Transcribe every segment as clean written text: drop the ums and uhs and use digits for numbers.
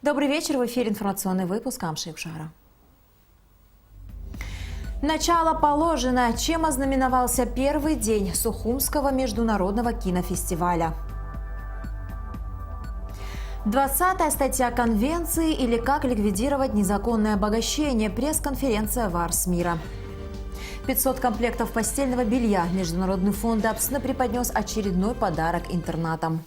Добрый вечер. В эфире информационный выпуск Амши-Икшара. Начало положено. Чем ознаменовался первый день Сухумского международного кинофестиваля? 20-я статья Конвенции или как ликвидировать незаконное обогащение. Пресс-конференция ВАРС мира. 500 комплектов постельного белья. Международный фонд Апсны преподнес очередной подарок интернатам.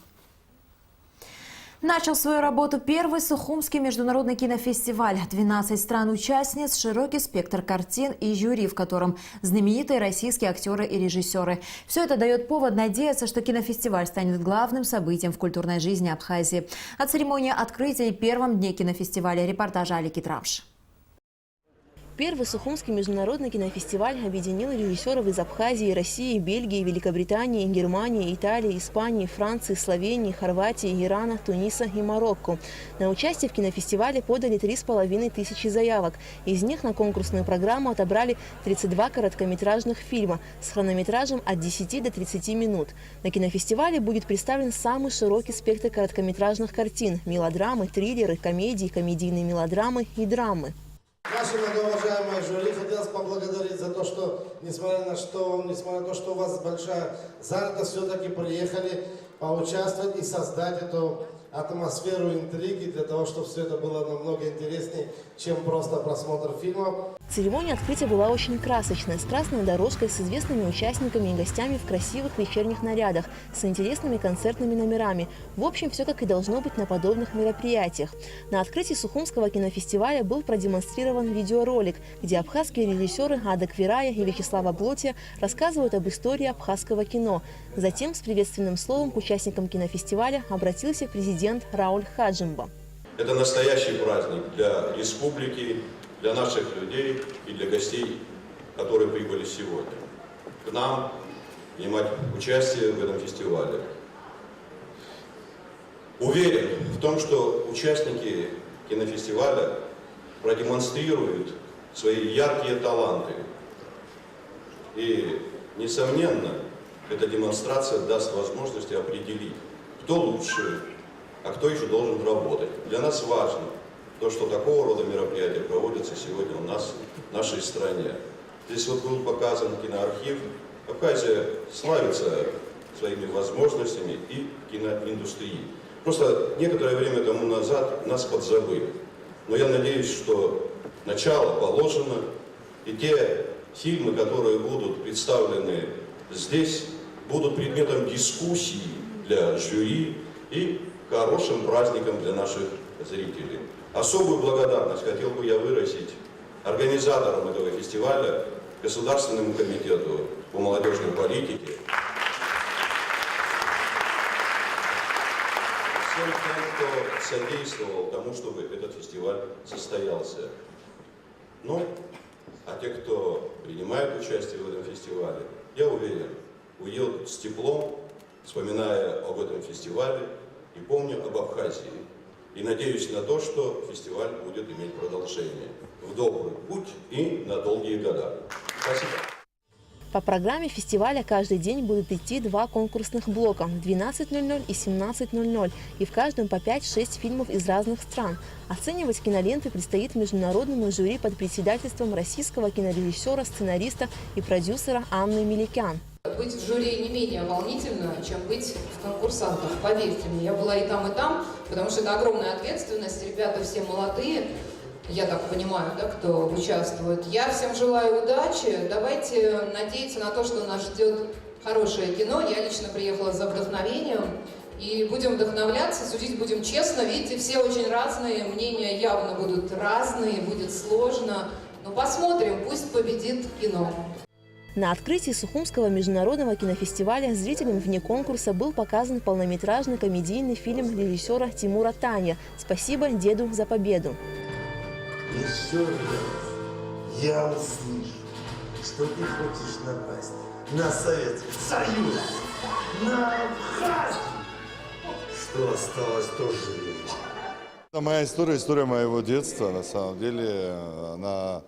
Начал свою работу первый Сухумский международный кинофестиваль. 12 стран-участниц, широкий спектр картин и жюри, в котором знаменитые российские актеры и режиссеры. Все это дает повод надеяться, что кинофестиваль станет главным событием в культурной жизни Абхазии. От церемонии открытия и первом дне кинофестиваля репортажа Алики Трамш. Первый Сухумский международный кинофестиваль объединил режиссеров из Абхазии, России, Бельгии, Великобритании, Германии, Италии, Испании, Франции, Словении, Хорватии, Ирана, Туниса и Марокко. На участие в кинофестивале подали 3500 заявок. Из них на конкурсную программу отобрали 32 короткометражных фильма с хронометражем от 10 до 30 минут. На кинофестивале будет представлен самый широкий спектр короткометражных картин – мелодрамы, триллеры, комедии, комедийные мелодрамы и драмы. Наши многоуважаемые жюри, хотелось поблагодарить за то, что, несмотря на то, что у вас большая занятость, все-таки приехали поучаствовать и создать эту атмосферу интриги, для того, чтобы все это было намного интереснее, чем просто просмотр фильмов. Церемония открытия была очень красочная, с красной дорожкой, с известными участниками и гостями в красивых вечерних нарядах, с интересными концертными номерами. В общем, все как и должно быть на подобных мероприятиях. На открытии Сухумского кинофестиваля был продемонстрирован видеоролик, где абхазские режиссеры Ада Квирая и Вячеслава Блотия рассказывают об истории абхазского кино. Затем с приветственным словом к участникам кинофестиваля обратился президент Рауль Хаджимба. Это настоящий праздник для республики, для наших людей и для гостей, которые прибыли сегодня к нам принимать участие в этом фестивале. Уверен в том, что участники кинофестиваля продемонстрируют свои яркие таланты. И, несомненно, эта демонстрация даст возможность определить, кто лучше, а кто еще должен работать. Для нас важно то, что такого рода мероприятия проводятся сегодня у нас, в нашей стране. Здесь вот был показан киноархив. Абхазия славится своими возможностями и киноиндустрией. Просто некоторое время тому назад нас подзабыли. Но я надеюсь, что начало положено, и те фильмы, которые будут представлены здесь, будут предметом дискуссии для жюри и хорошим праздником для наших зрителей. Особую благодарность хотел бы я выразить организаторам этого фестиваля, Государственному комитету по молодежной политике, всем тем, кто содействовал тому, чтобы этот фестиваль состоялся. Ну, а те, кто принимает участие в этом фестивале, я уверен, уедут с теплом, вспоминая об этом фестивале и помня об Абхазии. И надеюсь на то, что фестиваль будет иметь продолжение в добрый путь и на долгие года. Спасибо. По программе фестиваля каждый день будут идти 2 конкурсных блока в 12:00 и 17:00, и в каждом по 5-6 фильмов из разных стран. Оценивать киноленты предстоит международному жюри под председательством российского кинорежиссера, сценариста и продюсера Анны Меликян. Быть в жюри не менее волнительно, чем быть в конкурсантах. Поверьте мне, я была и там, потому что это огромная ответственность. Ребята все молодые, я так понимаю, да, кто участвует. Я всем желаю удачи. Давайте надеяться на то, что нас ждет хорошее кино. Я лично приехала за вдохновением. И будем вдохновляться, судить будем честно. Видите, все очень разные, мнения явно будут разные, будет сложно. Но посмотрим, пусть победит кино. На открытии Сухумского международного кинофестиваля зрителям вне конкурса был показан полнометражный комедийный фильм режиссера Тимура Таня «Спасибо деду за победу». Еще раз я услышу, что ты хочешь напасть на Советский Союз, на Абхазию. Что осталось, тоже видно. Это моя история моего детства. На самом деле, она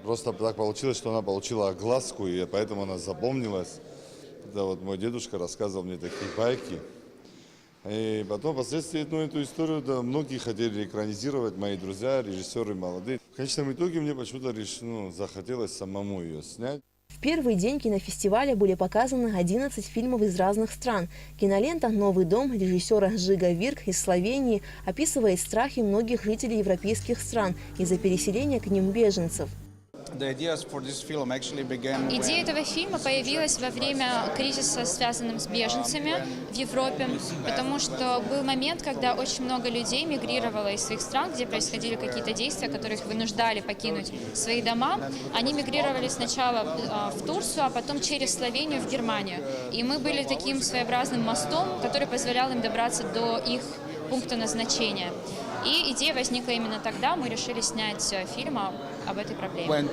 просто так получилось, что она получила огласку, и поэтому она запомнилась. Это вот мой дедушка рассказывал мне такие байки. И потом впоследствии эту историю да, многие хотели экранизировать, мои друзья, режиссеры молодые. В конечном итоге мне почему-то захотелось самому ее снять. В первый день кинофестиваля были показаны 11 фильмов из разных стран. Кинолента «Новый дом» режиссера Жига Вирк из Словении описывает страхи многих жителей европейских стран из-за переселения к ним беженцев. Идея этого фильма появилась во время кризиса, связанного с беженцами в Европе, потому что был момент, когда очень много людей мигрировало из своих стран, где происходили какие-то действия, которые их вынуждали покинуть свои дома. Они мигрировали сначала в Турцию, а потом через Словению в Германию. И мы были таким своеобразным мостом, который позволял им добраться до их пункта назначения. И идея возникла именно тогда, мы решили снять фильм об этой проблеме.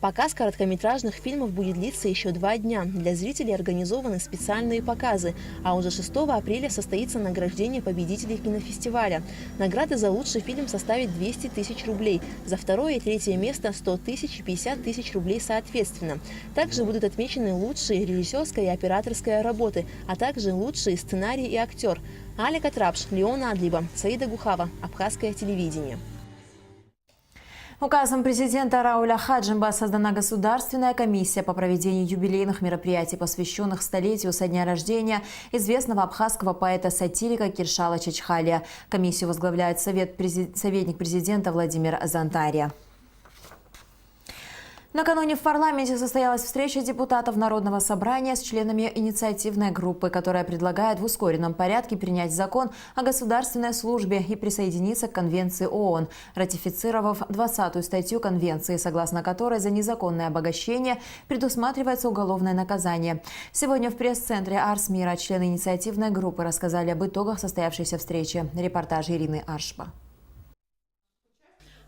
Показ короткометражных фильмов будет длиться еще 2 дня. Для зрителей организованы специальные показы, а уже 6 апреля состоится награждение победителей кинофестиваля. Награды за лучший фильм составят 200 тысяч рублей, за 2-е и 3-е место 100 тысяч и 50 тысяч рублей соответственно. Также будут отмечены лучшие режиссерская и операторская работы, а также лучшие сценарий и актер. Алика Трапш, Леона Адлиба, Саида Гухава, Абхазское телевидение. Указом президента Рауля Хаджимба создана Государственная комиссия по проведению юбилейных мероприятий, посвященных столетию со дня рождения известного абхазского поэта-сатирика Киршала Чачхалия. Комиссию возглавляет советник президента Владимир Зантария. Накануне в парламенте состоялась встреча депутатов Народного собрания с членами инициативной группы, которая предлагает в ускоренном порядке принять закон о государственной службе и присоединиться к Конвенции ООН, ратифицировав 20-ю статью Конвенции, согласно которой за незаконное обогащение предусматривается уголовное наказание. Сегодня в пресс-центре Арс Мира члены инициативной группы рассказали об итогах состоявшейся встречи. Репортаж Ирины Аршба.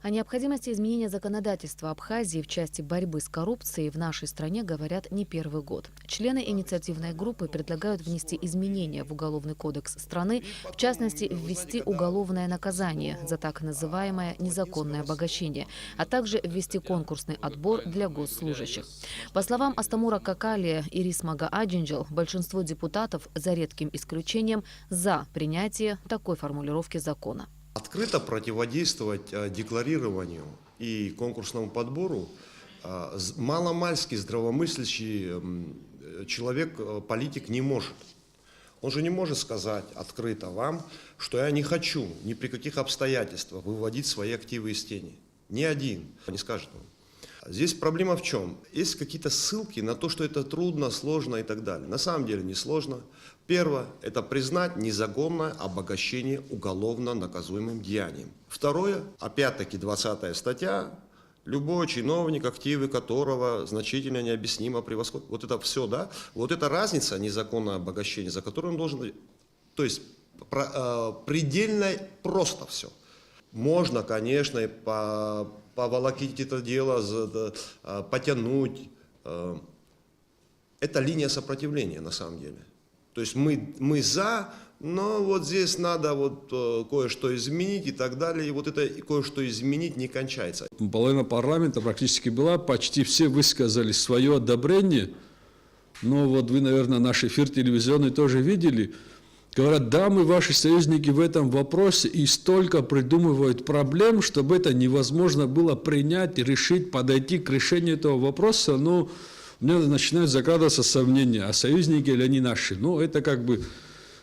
О необходимости изменения законодательства Абхазии в части борьбы с коррупцией в нашей стране говорят не первый год. Члены инициативной группы предлагают внести изменения в Уголовный кодекс страны, в частности, ввести уголовное наказание за так называемое незаконное обогащение, а также ввести конкурсный отбор для госслужащих. По словам Астамура Какалия и Рисмага Аджинджел, большинство депутатов, за редким исключением, за принятие такой формулировки закона. Открыто противодействовать декларированию и конкурсному подбору маломальски здравомыслящий человек, политик, не может. Он же не может сказать открыто вам, что я не хочу ни при каких обстоятельствах выводить свои активы из тени. Ни один не скажет вам. Здесь проблема в чем? Есть какие-то ссылки на то, что это трудно, сложно и так далее. На самом деле не сложно. Первое – это признать незаконное обогащение уголовно наказуемым деянием. Второе, опять-таки 20-я статья, любой чиновник, активы которого значительно необъяснимо превосходят. Вот это все, да? Вот эта разница, незаконное обогащение, за которую он должен... То есть предельно просто все. Можно, конечно, поволокить это дело, потянуть. Это линия сопротивления на самом деле. То есть мы за, но вот здесь надо вот кое-что изменить и так далее. И вот это кое-что изменить не кончается. Половина парламента практически была, почти все высказали свое одобрение. Но вот вы, наверное, наш эфир телевизионный тоже видели. Говорят, да, мы ваши союзники в этом вопросе, и столько придумывают проблем, чтобы это невозможно было принять, решить, подойти к решению этого вопроса. Но у меня начинают закрадываться сомнения, а союзники ли они наши. Ну, это как бы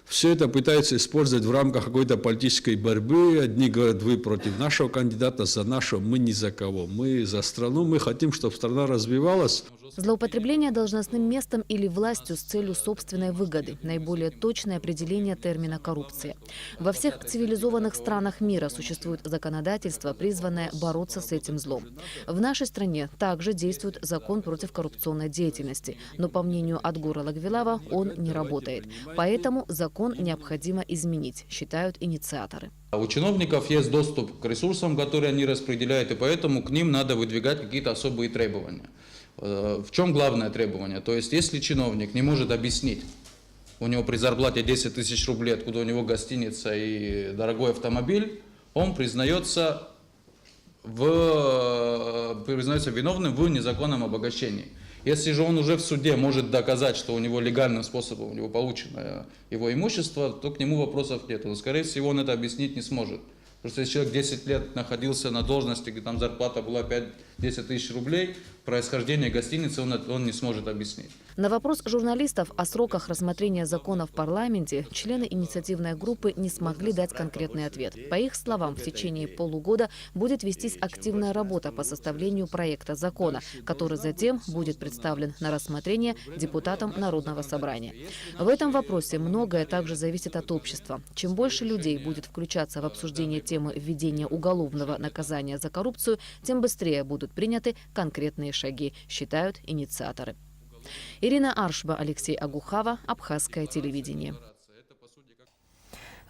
все это пытаются использовать в рамках какой-то политической борьбы. Одни говорят, вы против нашего кандидата, за нашего, мы ни за кого. Мы за страну, мы хотим, чтобы страна развивалась. Злоупотребление должностным местом или властью с целью собственной выгоды – наиболее точное определение термина «коррупция». Во всех цивилизованных странах мира существует законодательство, призванное бороться с этим злом. В нашей стране также действует закон против коррупционной деятельности, но, по мнению Адгура Лагвилава, он не работает. Поэтому закон необходимо изменить, считают инициаторы. У чиновников есть доступ к ресурсам, которые они распределяют, и поэтому к ним надо выдвигать какие-то особые требования. В чем главное требование? То есть, если чиновник не может объяснить, у него при зарплате 10 тысяч рублей, откуда у него гостиница и дорогой автомобиль, он признается виновным в незаконном обогащении. Если же он уже в суде может доказать, что у него легальным способом у него получено его имущество, то к нему вопросов нет. Но, скорее всего, он это объяснить не сможет. Просто если человек 10 лет находился на должности, где там зарплата была 5-10 тысяч рублей, происхождение гостиницы он не сможет объяснить. На вопрос журналистов о сроках рассмотрения закона в парламенте члены инициативной группы не смогли дать конкретный ответ. По их словам, в течение полугода будет вестись активная работа по составлению проекта закона, который затем будет представлен на рассмотрение депутатам Народного собрания. В этом вопросе многое также зависит от общества. Чем больше людей будет включаться в обсуждение темы введения уголовного наказания за коррупцию, тем быстрее будут приняты конкретные шаги, считают инициаторы. Ирина Аршба, Алексей Агухава, Абхазское телевидение.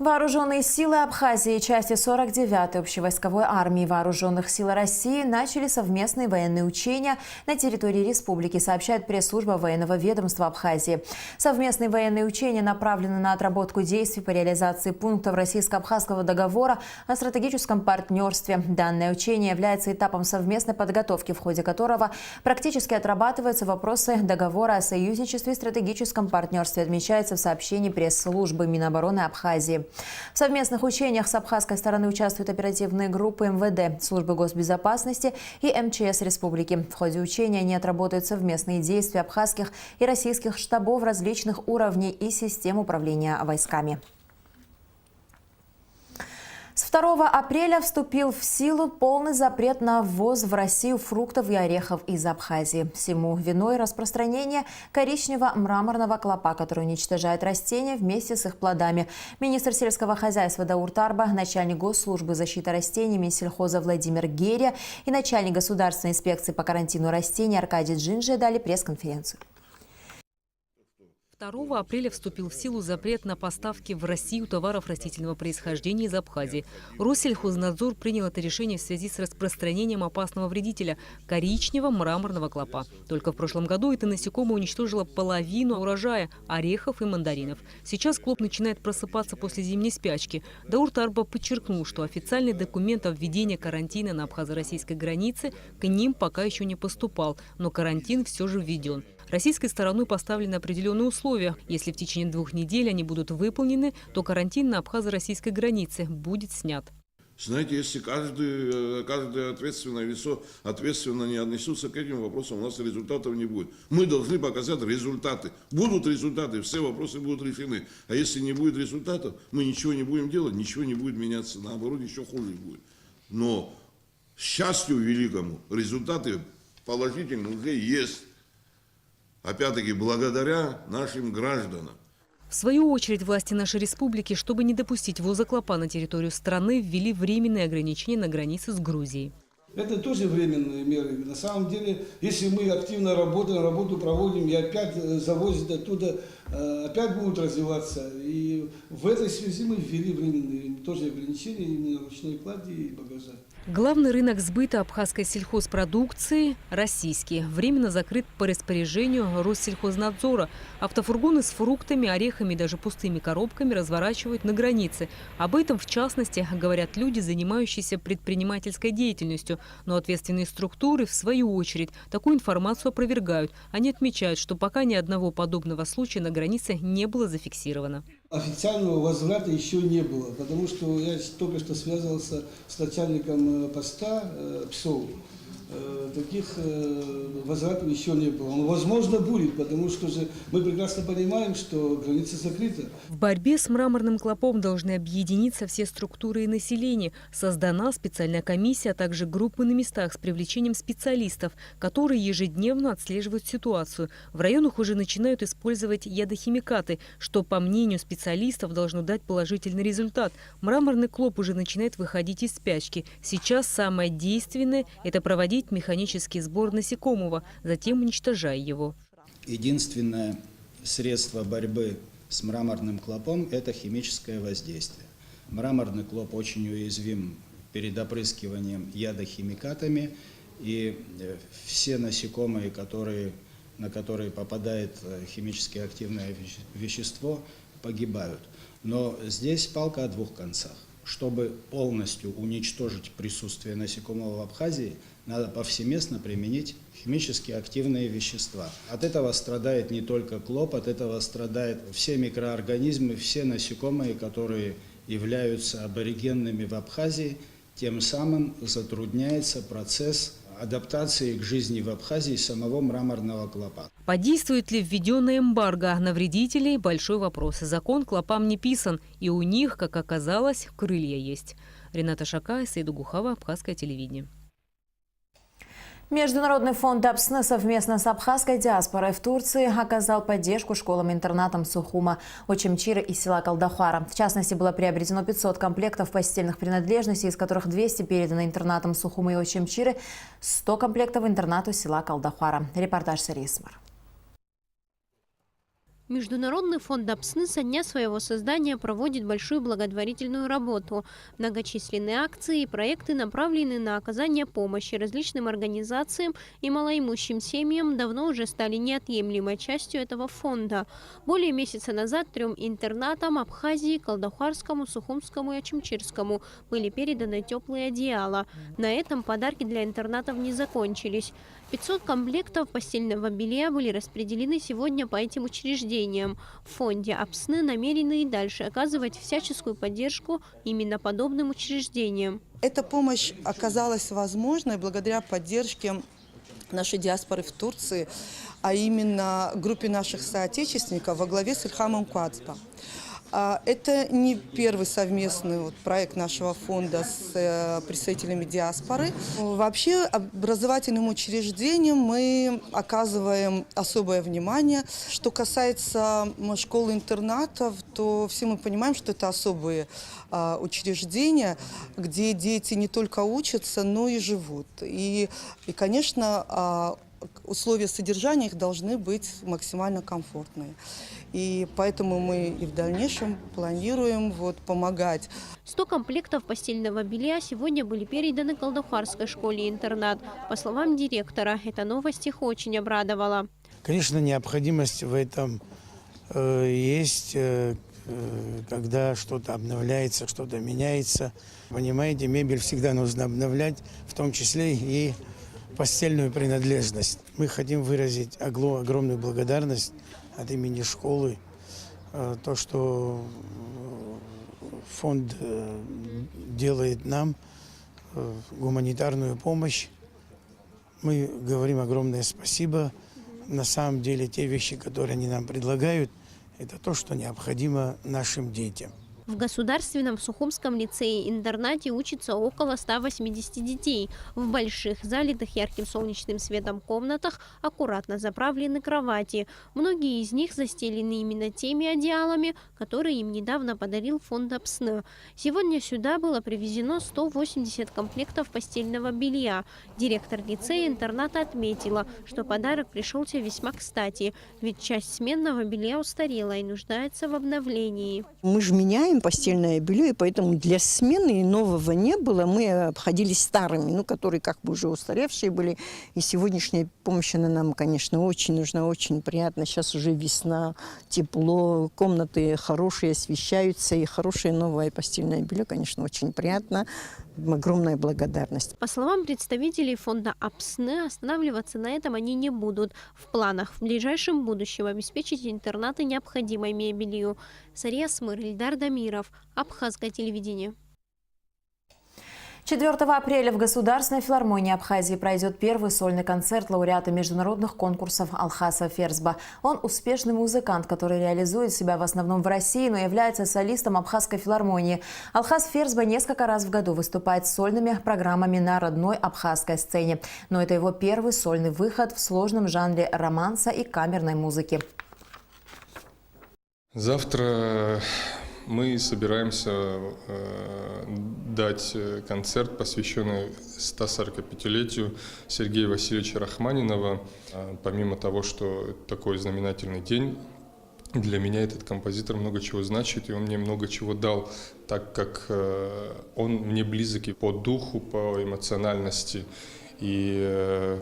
Вооруженные силы Абхазии, части 49-й общевойсковой армии Вооруженных сил России начали совместные военные учения на территории республики, сообщает пресс-служба военного ведомства Абхазии. Совместные военные учения направлены на отработку действий по реализации пунктов Российско-Абхазского договора о стратегическом партнерстве. Данное учение является этапом совместной подготовки, в ходе которого практически отрабатываются вопросы договора о союзничестве и стратегическом партнерстве, отмечается в сообщении пресс-службы Минобороны Абхазии. В совместных учениях с абхазской стороны участвуют оперативные группы МВД, службы госбезопасности и МЧС республики. В ходе учения они отработают совместные действия абхазских и российских штабов различных уровней и систем управления войсками. С 2 апреля вступил в силу полный запрет на ввоз в Россию фруктов и орехов из Абхазии. Всему виной распространение коричнево-мраморного клопа, который уничтожает растения вместе с их плодами. Министр сельского хозяйства Даур Тарба, начальник Госслужбы защиты растений Минсельхоза Владимир Герия и начальник Государственной инспекции по карантину растений Аркадий Джинджи дали пресс-конференцию. 2 апреля вступил в силу запрет на поставки в Россию товаров растительного происхождения из Абхазии. Россельхознадзор принял это решение в связи с распространением опасного вредителя – коричнево-мраморного клопа. Только в прошлом году это насекомое уничтожило половину урожая орехов и мандаринов. Сейчас клоп начинает просыпаться после зимней спячки. Даур Тарба подчеркнул, что официальный документ о введении карантина на абхазо-российской границе к ним пока еще не поступал, но карантин все же введен. Российской стороной поставлены определенные условия. Если в течение 2 недель они будут выполнены, то карантин на абхазо-российской границе будет снят. Знаете, если каждое ответственное лицо ответственно не отнесутся к этим вопросам, у нас результатов не будет. Мы должны показать результаты. Будут результаты, все вопросы будут решены. А если не будет результатов, мы ничего не будем делать, ничего не будет меняться. Наоборот, еще хуже будет. Но, к счастью великому, результаты положительные уже есть. Опять-таки, благодаря нашим гражданам. В свою очередь, власти нашей республики, чтобы не допустить ввоза клопа на территорию страны, ввели временные ограничения на границе с Грузией. Это тоже временные меры. На самом деле, если мы активно работаем, работу проводим, и опять завозят оттуда, опять будут развиваться. И в этой связи мы ввели временные тоже ограничения именно на ручной клади и багажа. Главный рынок сбыта абхазской сельхозпродукции – российский. Временно закрыт по распоряжению Россельхознадзора. Автофургоны с фруктами, орехами и даже пустыми коробками разворачивают на границе. Об этом, в частности, говорят люди, занимающиеся предпринимательской деятельностью. Но ответственные структуры, в свою очередь, такую информацию опровергают. Они отмечают, что пока ни одного подобного случая на границе не было зафиксировано. Официального возврата еще не было, потому что я только что связывался с начальником поста ПСО. Таких возвратов еще не было. Но, возможно, будет, потому что же мы прекрасно понимаем, что граница закрыта. В борьбе с мраморным клопом должны объединиться все структуры и население. Создана специальная комиссия, а также группы на местах с привлечением специалистов, которые ежедневно отслеживают ситуацию. В районах уже начинают использовать ядохимикаты, что, по мнению специалистов, должно дать положительный результат. Мраморный клоп уже начинает выходить из спячки. Сейчас самое действенное – это проводить механический сбор насекомого, затем уничтожая его. Единственное средство борьбы с мраморным клопом – это химическое воздействие. Мраморный клоп очень уязвим перед опрыскиванием ядохимикатами, и все насекомые, на которые попадает химически активное вещество, погибают. Но здесь палка о двух концах. Чтобы полностью уничтожить присутствие насекомого в Абхазии, надо повсеместно применить химически активные вещества. От этого страдает не только клоп, от этого страдают все микроорганизмы, все насекомые, которые являются аборигенными в Абхазии. Тем самым затрудняется процесс адаптации к жизни в Абхазии самого мраморного клопа. Подействует ли введенное эмбарго на вредителей – большой вопрос. Закон клопам не писан, и у них, как оказалось, крылья есть. Рената Шакай, Саиду Гухава, Абхазское телевидение. Международный фонд АПСН совместно с абхазской диаспорой в Турции оказал поддержку школам-интернатам Сухума, Очимчира и села Калдахара. В частности, было приобретено 500 комплектов постельных принадлежностей, из которых 200 переданы интернатам Сухума и Очимчиры, 100 комплектов интернату села Калдахара. Репортаж Сарисмар. Международный фонд АПСН со дня своего создания проводит большую благотворительную работу. Многочисленные акции и проекты направлены на оказание помощи различным организациям и малоимущим семьям давно уже стали неотъемлемой частью этого фонда. Более месяца назад 3 интернатам Абхазии, Калдахарскому, Сухумскому и Очимчирскому были переданы теплые одеяла. На этом подарки для интернатов не закончились. 500 комплектов постельного белья были распределены сегодня по этим учреждениям. В фонде АПСН намерены и дальше оказывать всяческую поддержку именно подобным учреждениям. Эта помощь оказалась возможной благодаря поддержке нашей диаспоры в Турции, а именно группе наших соотечественников во главе с Ильхамом Куацба. Это не первый совместный проект нашего фонда с представителями диаспоры. Вообще образовательным учреждениям мы оказываем особое внимание. Что касается школ-интернатов, то все мы понимаем, что это особые учреждения, где дети не только учатся, но и живут. И конечно, условия содержания их должны быть максимально комфортные. И поэтому мы и в дальнейшем планируем помогать. 100 комплектов постельного белья сегодня были переданы Калдахарской школе-интернат. По словам директора, эта новость их очень обрадовала. Конечно, необходимость в этом есть, когда что-то обновляется, что-то меняется. Понимаете, мебель всегда нужно обновлять, в том числе и постельную принадлежность. Мы хотим выразить огромную благодарность от имени школы, то, что фонд делает нам гуманитарную помощь. Мы говорим огромное спасибо. На самом деле те вещи, которые они нам предлагают, это то, что необходимо нашим детям. В государственном Сухумском лицее-интернате учатся около 180 детей. В больших, залитых ярким солнечным светом комнатах аккуратно заправлены кровати. Многие из них застелены именно теми одеялами, которые им недавно подарил фонд АПСН. Сегодня сюда было привезено 180 комплектов постельного белья. Директор лицея-интерната отметила, что подарок пришелся весьма кстати, ведь часть сменного белья устарела и нуждается в обновлении. Мы же меняем постельное белье, и поэтому для смены нового не было. Мы обходились старыми, которые как бы уже устаревшие были. И сегодняшняя помощь, она нам, конечно, очень нужна, очень приятно. Сейчас уже весна, тепло, комнаты хорошие, освещаются, и хорошее новое постельное белье, конечно, очень приятно. Огромная благодарность. По словам представителей фонда АПСН, останавливаться на этом они не будут. В планах в ближайшем будущем обеспечить интернаты необходимой мебелью. Сария Смыр, Ильдар Дамиров, Абхазское телевидение. 4 апреля в Государственной филармонии Абхазии пройдет первый сольный концерт лауреата международных конкурсов Алхаса Ферзба. Он успешный музыкант, который реализует себя в основном в России, но является солистом Абхазской филармонии. Алхас Ферзба несколько раз в году выступает с сольными программами на родной абхазской сцене. Но это его первый сольный выход в сложном жанре романса и камерной музыки. Завтра мы собираемся дать концерт, посвященный 145-летию Сергея Васильевича Рахманинова. Помимо того, что такой знаменательный день, для меня этот композитор много чего значит, и он мне много чего дал, так как он мне близок и по духу, по эмоциональности. И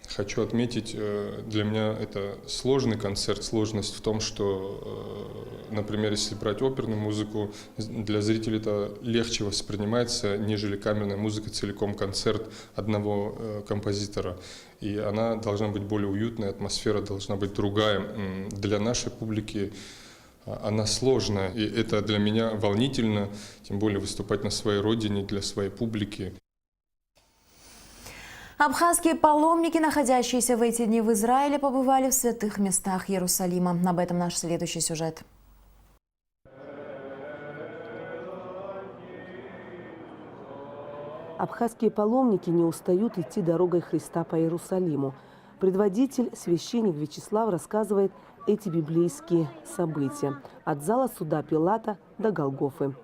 Хочу отметить, для меня это сложный концерт. Сложность в том, что, например, если брать оперную музыку, для зрителей это легче воспринимается, нежели камерная музыка, целиком концерт одного композитора. И она должна быть более уютная, атмосфера должна быть другая. Для нашей публики она сложная, и это для меня волнительно, тем более выступать на своей родине для своей публики. Абхазские паломники, находящиеся в эти дни в Израиле, побывали в святых местах Иерусалима. Об этом наш следующий сюжет. Абхазские паломники не устают идти дорогой Христа по Иерусалиму. Предводитель, священник Вячеслав, рассказывает эти библейские события. От зала суда Пилата до Голгофы.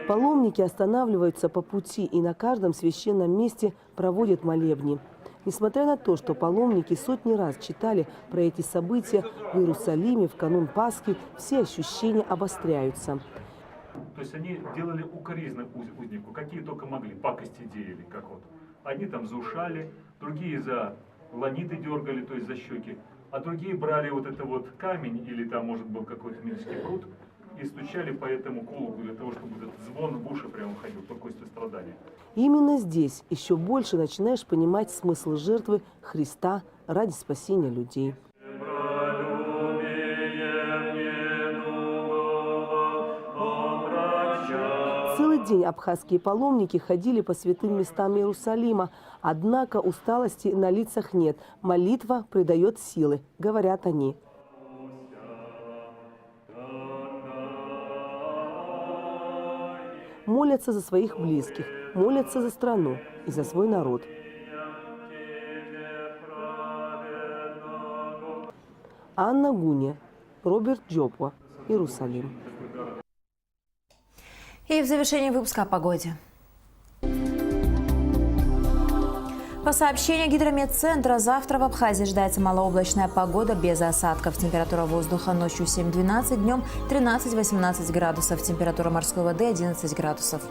Паломники останавливаются по пути и на каждом священном месте проводят молебни. Несмотря на то, что паломники сотни раз читали про эти события в Иерусалиме в канун Пасхи, все ощущения обостряются. То есть они делали укоризны узнику, какие только могли, пакости делали, как вот. Одни там за ушали, другие за ланиты дергали, то есть за щеки, а другие брали вот это вот камень или там, может, был какой-то мельнический пруд и стучали по этому колоколу для того, чтобы этот звон в уши прямо ходил, по кости страдания. Именно здесь еще больше начинаешь понимать смысл жертвы Христа ради спасения людей. Целый день абхазские паломники ходили по святым местам Иерусалима, однако усталости на лицах нет. Молитва придает силы, говорят они. Молятся за своих близких, молятся за страну и за свой народ. Анна Гуня, Роберт Джопуа, Иерусалим. И в завершении выпуска о погоде. По сообщению Гидрометцентра, завтра в Абхазии ожидается малооблачная погода без осадков. Температура воздуха ночью 7-12, днем 13-18 градусов. Температура морской воды 11 градусов.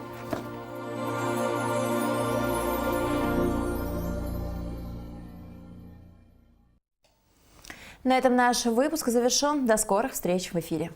На этом наш выпуск завершен. До скорых встреч в эфире.